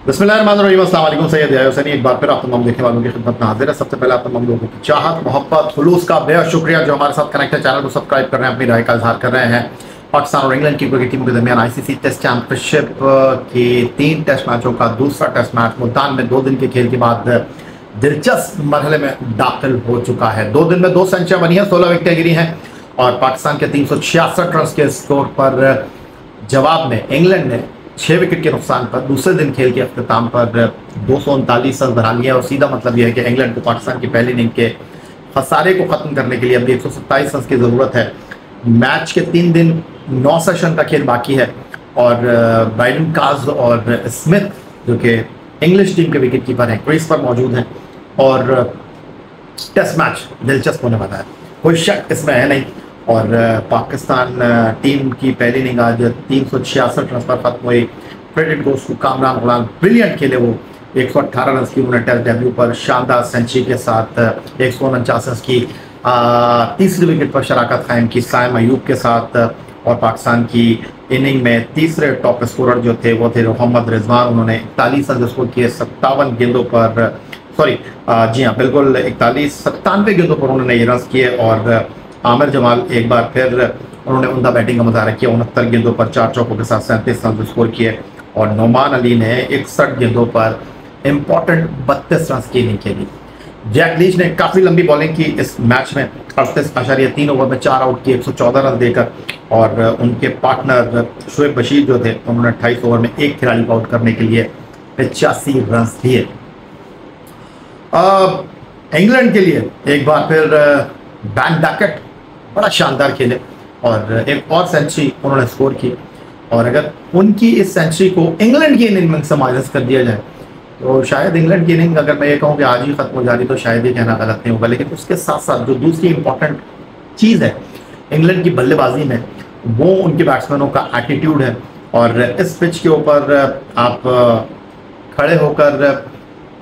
बिस्मिल्लाहिर्रहमानिर्रहीम, अस्सलाम वालेकुम। सैयद याहिया हुसैनी एक बार फिर आप तमाम देखने वालों की खिदमत में हाजिर है। सबसे पहले आप तमाम लोगों की चाहत, मोहब्बत, खुलूस का बेहद शुक्रिया जो हमारे साथ कनेक्ट है, चैनल को सब्सक्राइब कर रहे हैं, अपनी राय का इजहार कर रहे हैं। पाकिस्तान और इंग्लैंड की क्रिकेट टीमों के दरमियान आईसीसी टेस्ट चैंपियनशिप के 3 टेस्ट मैचों का दूसरा टेस्ट मैच मुल्तान में 2 दिन के खेल के बाद दिलचस्प मरहले में दाखिल हो चुका है। 2 दिन में 2 सेंचुरियां बनी हैं, 16 विकेटें गिरी हैं और पाकिस्तान के 366 रन के स्कोर पर जवाब में इंग्लैंड ने 6 विकेट के नुकसान पर दूसरे दिन खेल के अख्ताम पर 239 रन बना लिए। और सीधा मतलब यह है कि इंग्लैंड को पाकिस्तान की पहली इनिंग के खसारे को खत्म करने के लिए अभी 127 रन की ज़रूरत है। मैच के 3 दिन 9 सेशन का खेल बाकी है और ब्राइडन काज और स्मिथ जो कि इंग्लिश टीम के विकेट कीपर हैं क्रीज पर मौजूद हैं और टेस्ट मैच दिलचस्प होने वाला है, कोई शक इसमें है नहीं। और पाकिस्तान टीम की पहली इनिंग आज 366 रन पर खत्म हुई। Credit goes to Kamran Ghulam, brilliant खेले वो। 118 रन की उन्होंने टेस्ट डेब्यू पर शानदार सेंचुरी के साथ 149 रन की तीसरी विकेट पर शराकत कायम की साइम अयूब के साथ। और पाकिस्तान की इनिंग में तीसरे टॉप स्कोरर जो थे वो थे मोहम्मद रिजवान, उन्होंने 41 रन स्कोर किए 57 गेंदों पर, जी हाँ बिल्कुल 97 गेंदों पर उन्होंने ये रन किए। और आमिर जमाल एक बार फिर उन्होंने उम्दा बैटिंग का मुजाहरा किया, 69 गेंदों पर 4 चौकों के साथ 37 रन स्कोर किए। और नोमान अली ने 61 गेंदों पर इंपॉर्टेंट 32 रन की इनिंग खेली। जैक लीच ने काफ़ी लंबी बॉलिंग की इस मैच में, 38.3 ओवर में 4 आउट किए 114 रन देकर। और उनके पार्टनर शुएब बशीर जो थे उन्होंने 28 ओवर में एक खिलाड़ी को आउट करने के लिए 85 रन दिए। इंग्लैंड के लिए एक बार फिर बैन डैकेट बड़ा शानदार खेले और एक और सेंचुरी उन्होंने स्कोर की। और अगर उनकी इस सेंचुरी को इंग्लैंड की इनिंग से माइनस कर दिया जाए तो शायद इंग्लैंड की इनिंग, अगर मैं ये कहूँ कि आज ही खत्म हो जा रही तो शायद ये कहना गलत नहीं होगा। लेकिन उसके साथ साथ जो दूसरी इंपॉर्टेंट चीज़ है इंग्लैंड की बल्लेबाजी में, वो उनके बैट्समैनों का एटीट्यूड है। और इस पिच के ऊपर आप खड़े होकर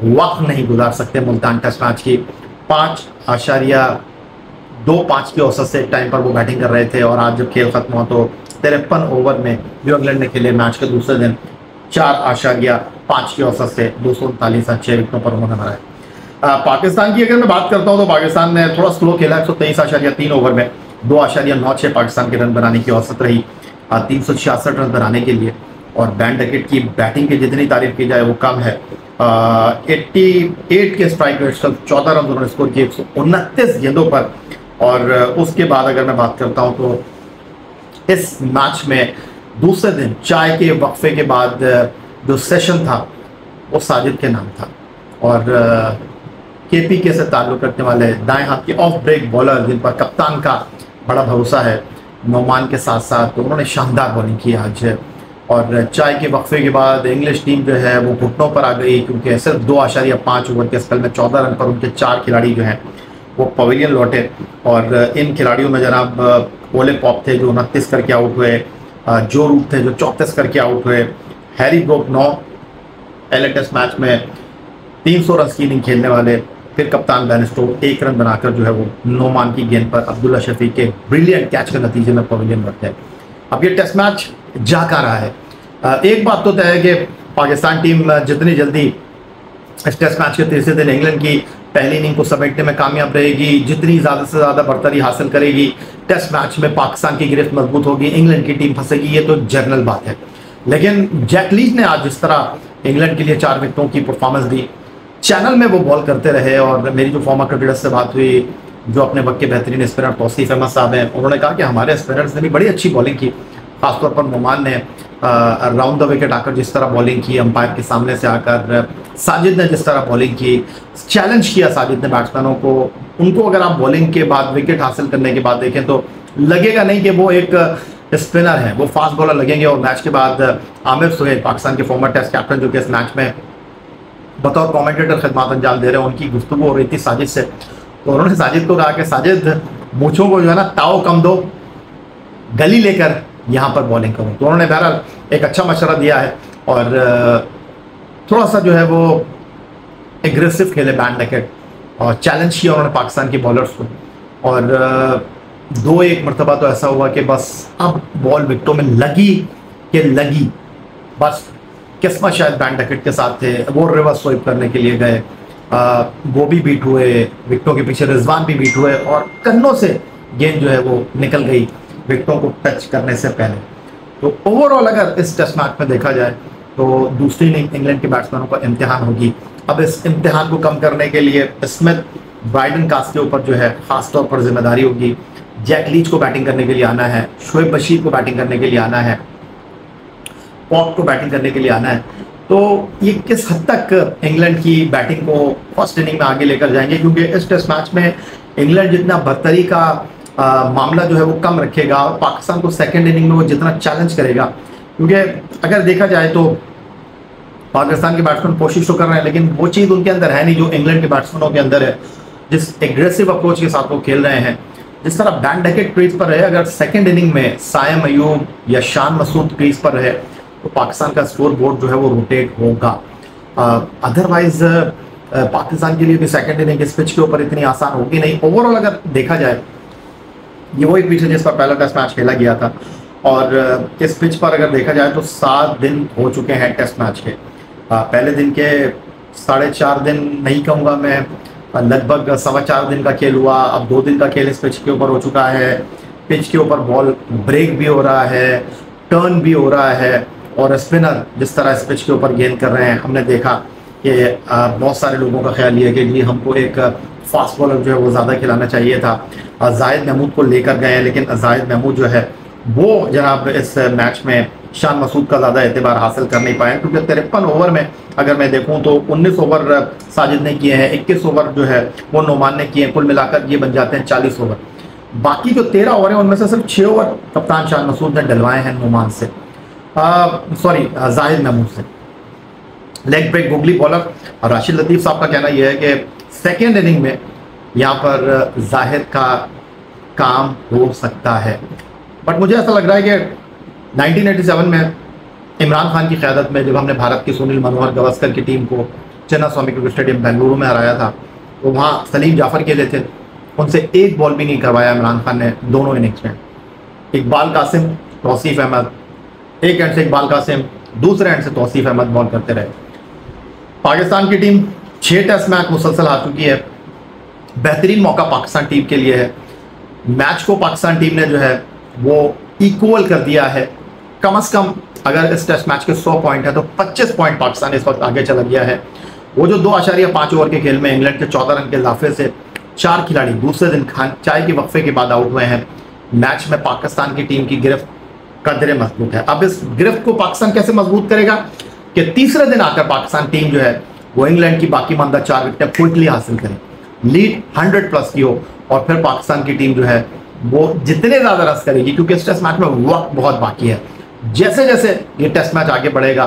वक्त नहीं गुजार सकते। मुल्तान टेस्ट मैच की 5.25 की औसत से टाइम पर वो बैटिंग कर रहे थे और आज जब खेल खत्म हुआ तो 53 ओवर में जो इंग्लैंड ने खेले मैच के दूसरे दिन 4.5 की औसत से 239 रन 6 विकेटों पर उन्होंने बनाए। पाकिस्तान की अगर मैं बात करता हूं तो पाकिस्तान ने थोड़ा स्लो खेला, 123.3 ओवर में 2.96 पाकिस्तान के रन बनाने की औसत रही 366 रन बनाने के लिए। और बैन डैकेट की बैटिंग की जितनी तारीफ की जाए वो कम है। 88 के स्ट्राइक रेट पर 14 रन उन्होंने स्कोर किए 129 गेंदों पर। और उसके बाद अगर मैं बात करता हूं तो इस मैच में दूसरे दिन चाय के वक्फे के बाद जो सेशन था वो साजिद के नाम था। और केपीके से ताल्लुक़ रखने वाले दाएं हाथ के ऑफ ब्रेक बॉलर जिन पर कप्तान का बड़ा भरोसा है, नोमान के साथ साथ उन्होंने शानदार बॉलिंग की आज। और चाय के वक्फे के बाद इंग्लिश टीम जो है वो घुटनों पर आ गई क्योंकि सिर्फ 2.5 ओवर के स्पेल में 14 रन पर उनके 4 खिलाड़ी जो हैं वो पवेलियन लौटे। और इन खिलाड़ियों में जनाब ओले पॉप थे जो 29 करके आउट हुए, जो रूट थे जो 34 करके आउट हुए, हैरी ब्रोक 9 पहले टेस्ट मैच में 300 रन की इनिंग खेलने वाले, फिर कप्तान बेन स्टोक्स 1 रन बनाकर जो है वो नोमान की गेंद पर अब्दुल्ला शफीक के ब्रिलियंट कैच के नतीजे में पवेलियन लौट गए। अब ये टेस्ट मैच जा का रहा है। एक बात तो तय है कि पाकिस्तान टीम जितनी जल्दी इस टेस्ट मैच के तीसरे दिन इंग्लैंड की पहली इनिंग को समेटने में कामयाब रहेगी, जितनी ज़्यादा से ज़्यादा बढ़तरी हासिल करेगी, टेस्ट मैच में पाकिस्तान की गिरफ्त मजबूत होगी, इंग्लैंड की टीम फंसेगी, ये तो जनरल बात है। लेकिन जैक लीच ने आज जिस तरह इंग्लैंड के लिए 4 विकेटों की परफॉर्मेंस दी, चैनल में वो बॉल करते रहे। और मेरी जो फॉर्मर क्रिकेटर से बात हुई जो अपने वक्त के बेहतरीन स्पिनर तौसीफ अहमद साहब हैं, उन्होंने कहा कि हमारे स्पिनर्स ने भी बड़ी अच्छी बॉलिंग की, खासतौर पर नोमान ने राउंड द विकेट आकर जिस तरह बॉलिंग की, अंपायर के सामने से आकर साजिद ने जिस तरह बॉलिंग की, चैलेंज किया साजिद ने बैट्समैनों को। उनको अगर आप बॉलिंग के बाद विकेट हासिल करने के बाद देखें तो लगेगा नहीं कि वो एक स्पिनर है, वो फास्ट बॉलर लगेंगे। और मैच के बाद आमिर सुहेल पाकिस्तान के फॉर्मर टेस्ट कैप्टन जो कि इस मैच में बतौर कमेंटेटर खिदमत अंजाम दे रहे हैं, उनकी गुफ्तगू हो रही थी साजिद से, तो उन्होंने साजिद को कहा कि साजिद मूंछों को जो है ना ताव कम दो, गली लेकर यहाँ पर बॉलिंग करूँ। तो उन्होंने बहरहाल एक अच्छा मशवरा दिया है और थोड़ा सा जो है वो एग्रेसिव खेले बैन डैकेट और चैलेंज किया उन्होंने पाकिस्तान के बॉलर्स को। और 2-1 मरतबा तो ऐसा हुआ कि बस अब बॉल विकेटों में लगी कि लगी, बस किस्मत शायद बैन डकेट के साथ थे, वो रिवर्स स्वीप करने के लिए गए, वो भी बीट हुए, विकेटों के पीछे रिजवान भी बीट हुए और कन्नों से गेंद जो है वो निकल गई विकेटों को टच करने से पहले। तो ओवरऑल अगर इस टेस्ट मैच में देखा जाए तो दूसरी इनिंग इंग्लैंड के बैट्समैनों का इम्तिहान होगी। अब इस इम्तिहान को कम करने के लिए स्मिथ ब्राइडन कास्ट के ऊपर जो है खासतौर पर जिम्मेदारी होगी। जैक लीच को बैटिंग करने के लिए आना है, शोएब बशीर को बैटिंग करने के लिए आना है, पॉप को बैटिंग करने के लिए आना है। तो ये किस हद तक इंग्लैंड की बैटिंग को फर्स्ट इनिंग में आगे लेकर जाएंगे, क्योंकि इस टेस्ट मैच में इंग्लैंड जितना बर्तरी का मामला जो है वो कम रखेगा और पाकिस्तान को सेकेंड इनिंग में वो जितना चैलेंज करेगा, क्योंकि अगर देखा जाए तो पाकिस्तान के बैट्समैन कोशिश तो कर रहे हैं लेकिन वो चीज़ उनके अंदर है नहीं जो इंग्लैंड के बैट्समैनों के अंदर है, जिस एग्रेसिव अप्रोच के साथ वो खेल रहे हैं। जिस तरह बैन डकेट क्रीज पर रहे, अगर सेकेंड इनिंग में सायम अयूब या शान मसूद क्रीज पर रहे तो पाकिस्तान का स्कोर बोर्ड जो है वो रोटेट होगा। अदरवाइज पाकिस्तान के लिए भी सेकेंड इनिंग इस पिच के ऊपर इतनी आसान होगी नहीं। ओवरऑल अगर देखा जाए ये वही पिच है जिस पर पहला टेस्ट मैच खेला गया था और इस पिच पर अगर देखा जाए तो 7 दिन हो चुके हैं टेस्ट मैच के। पहले दिन के 4.5 दिन नहीं कहूँगा मैं, लगभग 4.25 दिन का खेल हुआ। अब 2 दिन का खेल इस पिच के ऊपर हो चुका है। पिच के ऊपर बॉल ब्रेक भी हो रहा है, टर्न भी हो रहा है और स्पिनर जिस तरह इस पिच के ऊपर गेंद कर रहे हैं, हमने देखा कि बहुत सारे लोगों का ख्याल ये कि जी हमको एक फास्ट बॉलर जो है वो ज़्यादा खिलाना चाहिए था। जाहिद महमूद को लेकर गए हैं लेकिन जाहिद महमूद जो है वो जनाब इस मैच में शान मसूद का ज़्यादा एतबार हासिल कर नहीं पाए, क्योंकि 53 ओवर में अगर मैं देखूं तो 19 ओवर साजिद ने किए हैं, 21 ओवर जो है वो नोमान ने किए हैं, कुल मिलाकर ये बन जाते हैं 40 ओवर। बाकी जो 13 ओवर हैं उनमें से सिर्फ 6 ओवर कप्तान शान मसूद ने डलवाए हैं नोमान से, सॉरी जाहिद महमूद से। Leg break googly bowler Rashid Latif साहब का कहना यह है कि सेकेंड इनिंग में यहाँ पर जाहिद का काम हो सकता है, बट मुझे ऐसा लग रहा है कि 1987 में इमरान खान की क़यादत में जब हमने भारत की सुनील मनोहर गावस्कर की टीम को चिन्नास्वामी क्रिकेट स्टेडियम बेंगलुरु में हराया था, तो वहाँ सलीम जाफर खेले थे, उनसे एक बॉल भी नहीं करवाया इमरान खान ने दोनों इनिंग्स में। इकबाल कासिम, तौसीफ अहमद, एक एंड से इकबाल कासिम, दूसरे एंड से तौसीफ अहमद बॉल करते रहे। पाकिस्तान की टीम 6 टेस्ट मैच मुसलसल हार चुकी है। बेहतरीन मौका पाकिस्तान टीम के लिए है। मैच को पाकिस्तान टीम ने जो है वो इक्वल कर दिया है। कम से कम अगर इस टेस्ट मैच के 100 पॉइंट है तो 25 पॉइंट पाकिस्तान इस वक्त आगे चला गया है। वो जो 2.5 ओवर के खेल में इंग्लैंड के 14 रन के इजाफे से 4 खिलाड़ी दूसरे दिन चाय के वक्फे के बाद आउट हुए हैं। मैच में पाकिस्तान की टीम की गिरफ्त कदरे मजबूत है। अब इस गिरफ्त को पाकिस्तान कैसे मजबूत करेगा कि तीसरे दिन आकर पाकिस्तान टीम जो है वो इंग्लैंड की बाकी मानदा 4 विकेटें क्विकली हासिल करे, लीड 100+ की हो और फिर पाकिस्तान की टीम जो है वो जितने ज़्यादा रन करेगी, क्योंकि इस टेस्ट मैच में वक्त बहुत बाकी है। जैसे जैसे ये टेस्ट मैच आगे बढ़ेगा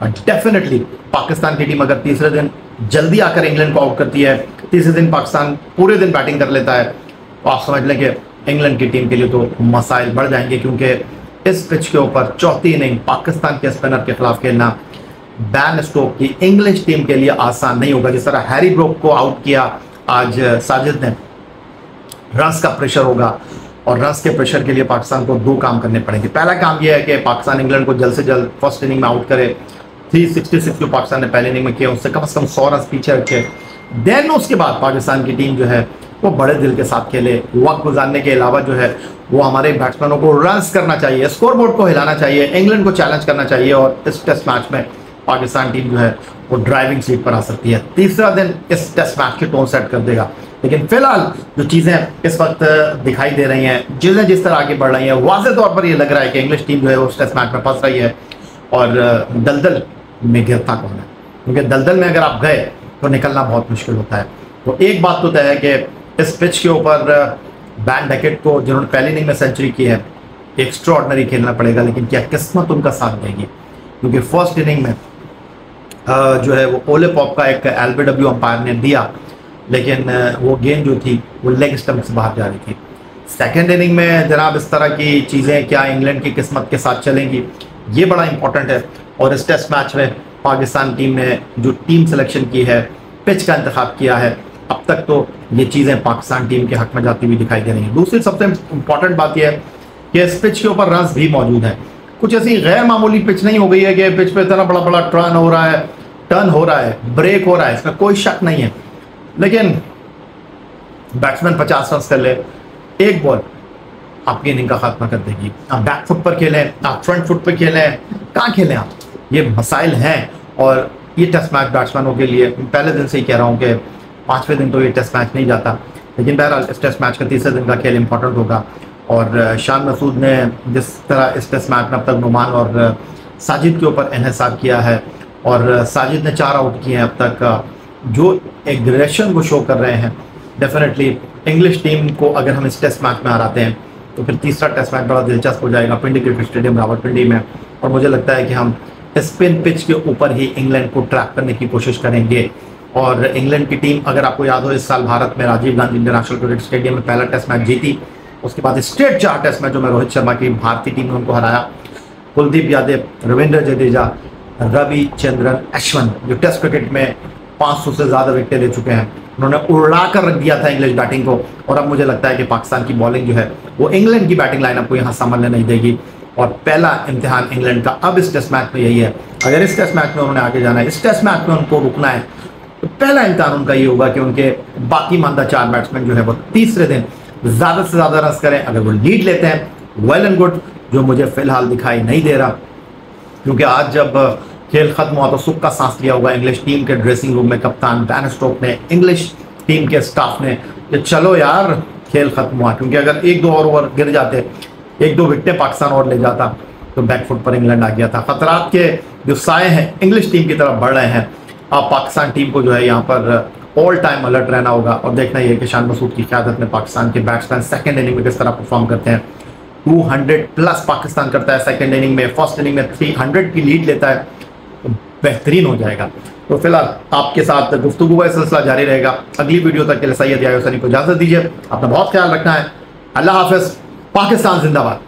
डेफिनेटली पाकिस्तान की टीम अगर तीसरे दिन जल्दी आकर इंग्लैंड को आउट करती है, तीसरे दिन पाकिस्तान पूरे दिन बैटिंग कर लेता है, तो आप समझ लें कि इंग्लैंड की टीम के लिए तो मसाइल बढ़ जाएंगे, क्योंकि इस पिच के ऊपर चौथी इनिंग पाकिस्तान के स्पिनर के खिलाफ खेलना बैन स्टोक की इंग्लिश टीम के लिए आसान नहीं होगा। जिस तरह हैरी ब्रोक को आउट किया आज साजिद ने, रन्स का प्रेशर होगा और रन्स के प्रेशर के लिए पाकिस्तान को 2 काम करने पड़ेंगे। पहला काम यह है कि पाकिस्तान इंग्लैंड को जल्द से जल्द फर्स्ट इनिंग में आउट करे। 366 जो पाकिस्तान ने पहले इनिंग में किया उससे कम से कम 100 रन पीछे रखे। देन उसके बाद पाकिस्तान की टीम जो है वो बड़े दिल के साथ खेले। वक्त गुजारने के अलावा जो है वो हमारे बैट्समैनों को रन्स करना चाहिए, स्कोरबोर्ड को हिलाना चाहिए, इंग्लैंड को चैलेंज करना चाहिए और इस टेस्ट मैच में पाकिस्तान टीम जो है वो ड्राइविंग सीट पर आ सकती है। तीसरा दिन इस टेस्ट मैच की टोन सेट कर देगा। लेकिन फिलहाल जो चीज़ें इस वक्त दिखाई दे रही हैं, चीज़ें जिस तरह आगे बढ़ रही हैं, वाज़ेह तौर पर ये लग रहा है कि इंग्लिश टीम जो है उस टेस्ट मैच में फंस रही है और दलदल में गिरता कौन है, क्योंकि दलदल में अगर आप गए तो निकलना बहुत मुश्किल होता है। तो एक बात तो तय है कि इस पिच के ऊपर बैन डकेट को जिन्होंने पहली इनिंग में सेंचुरी की है एक्स्ट्राऑर्डिनरी खेलना पड़ेगा, लेकिन क्या किस्मत उनका साथ देगी, क्योंकि फर्स्ट इनिंग में जो है वो ओले पॉप का एक LBW अंपायर ने दिया, लेकिन वो गेंद जो थी वो लेग स्टंप से बाहर जा रही थी। सेकेंड इनिंग में जनाब इस तरह की चीज़ें क्या इंग्लैंड की किस्मत के साथ चलेंगी, ये बड़ा इंपॉर्टेंट है। और इस टेस्ट मैच में पाकिस्तान टीम ने जो टीम सिलेक्शन की है, पिच का इंतखाब किया है, अब तक तो ये चीज़ें पाकिस्तान टीम के हक में जाती हुई दिखाई दे रही हैं। दूसरी सबसे इम्पॉर्टेंट बात यह है कि इस पिच के ऊपर रन्स भी मौजूद हैं। कुछ ऐसी गैर मामूली पिच नहीं हो गई है कि पिच पे इतना बड़ा बड़ा टर्न हो रहा है, ब्रेक हो रहा है, इसमें कोई शक नहीं है। लेकिन बैट्समैन 50 रन कर ले, एक बॉल आपकी इनिंग का खात्मा कर देगी। आप बैक फुट पर खेलें, आप फ्रंट फुट पर खेलें, कहाँ खेलें आप, ये मसाइल हैं। और ये टेस्ट मैच बैट्समैनों के लिए, पहले दिन से ही कह रहा हूँ कि 5वें दिन तो ये टेस्ट मैच नहीं जाता, लेकिन बहरहाल इस टेस्ट मैच का तीसरे दिन का खेल इंपॉर्टेंट होगा। और शान मसूद ने जिस तरह इस टेस्ट मैच में अब तक नुमान और साजिद के ऊपर इन्हिसार किया है, और साजिद ने 4 आउट किए हैं अब तक, जो एग्रेशन वो शो कर रहे हैं, डेफिनेटली इंग्लिश टीम को अगर हम इस टेस्ट मैच में हराते हैं तो फिर तीसरा टेस्ट मैच बड़ा दिलचस्प हो जाएगा पिंडी क्रिकेट स्टेडियम रावलपिंडी में। और मुझे लगता है कि हम स्पिन पिच के ऊपर ही इंग्लैंड को ट्रैप करने की कोशिश करेंगे। और इंग्लैंड की टीम, अगर आपको याद हो, इस साल भारत में Rajiv Gandhi international cricket stadium में पहला टेस्ट मैच जीती, उसके बाद स्ट्रेट 4 टेस्ट मैचों में रोहित शर्मा की भारतीय टीम ने उनको हराया। कुलदीप यादव, रविंद्र जडेजा, रविचंद्रन अश्विन, जो टेस्ट क्रिकेट में 500 से ज़्यादा विकेटें ले चुके हैं, उन्होंने उड़ा कर रख दिया था इंग्लिश बैटिंग को। और अब मुझे लगता है कि पाकिस्तान की बॉलिंग जो है वो इंग्लैंड की बैटिंग लाइनअप को यहाँ संभलने नहीं देगी। और पहला इम्तिहान इंग्लैंड का अब इस टेस्ट मैच में यही है, अगर इस टेस्ट मैच में उन्होंने आगे जाना है, इस टेस्ट मैच में उनको रुकना है, तो पहला इम्तिहान उनका ये होगा कि उनके बाकी मानदा 4 बैट्समैन जो है वो तीसरे दिन ज़्यादा से ज़्यादा रन करें। अगर वो लीड लेते हैं वेल एंड गुड, जो मुझे फिलहाल दिखाई नहीं दे रहा, क्योंकि आज जब खेल खत्म हुआ तो सुख का सांस लिया होगा इंग्लिश टीम के ड्रेसिंग रूम में कप्तान बैन स्टोक ने, इंग्लिश टीम के स्टाफ ने, कि चलो यार खेल खत्म हुआ। क्योंकि अगर 1-2 और ओवर गिर जाते, 1-2 विकेटें पाकिस्तान और ले जाता, तो बैकफुट पर इंग्लैंड आ गया था। खतरात के जो साए हैं इंग्लिश टीम की तरफ बढ़ रहे हैं। अब पाकिस्तान टीम को जो है यहाँ पर ऑल टाइम अलर्ट रहना होगा और देखना ये कि शान मसूद की क़यादत में पाकिस्तान के बैट्समैन सेकंड इनिंग में किस तरह परफॉर्म करते हैं। 200+ पाकिस्तान करता है सेकंड इनिंग में, फर्स्ट इनिंग में 300 की लीड लेता है, तो बेहतरीन हो जाएगा। तो फिलहाल आपके साथ गुफ्तगू का सिलसिला जारी रहेगा। अगली वीडियो तक के लिए सैयद यायूब सनी को इजाज़त दीजिए। अपना बहुत ख्याल रखना है। अल्लाह हाफ़िज़। पाकिस्तान जिंदाबाद।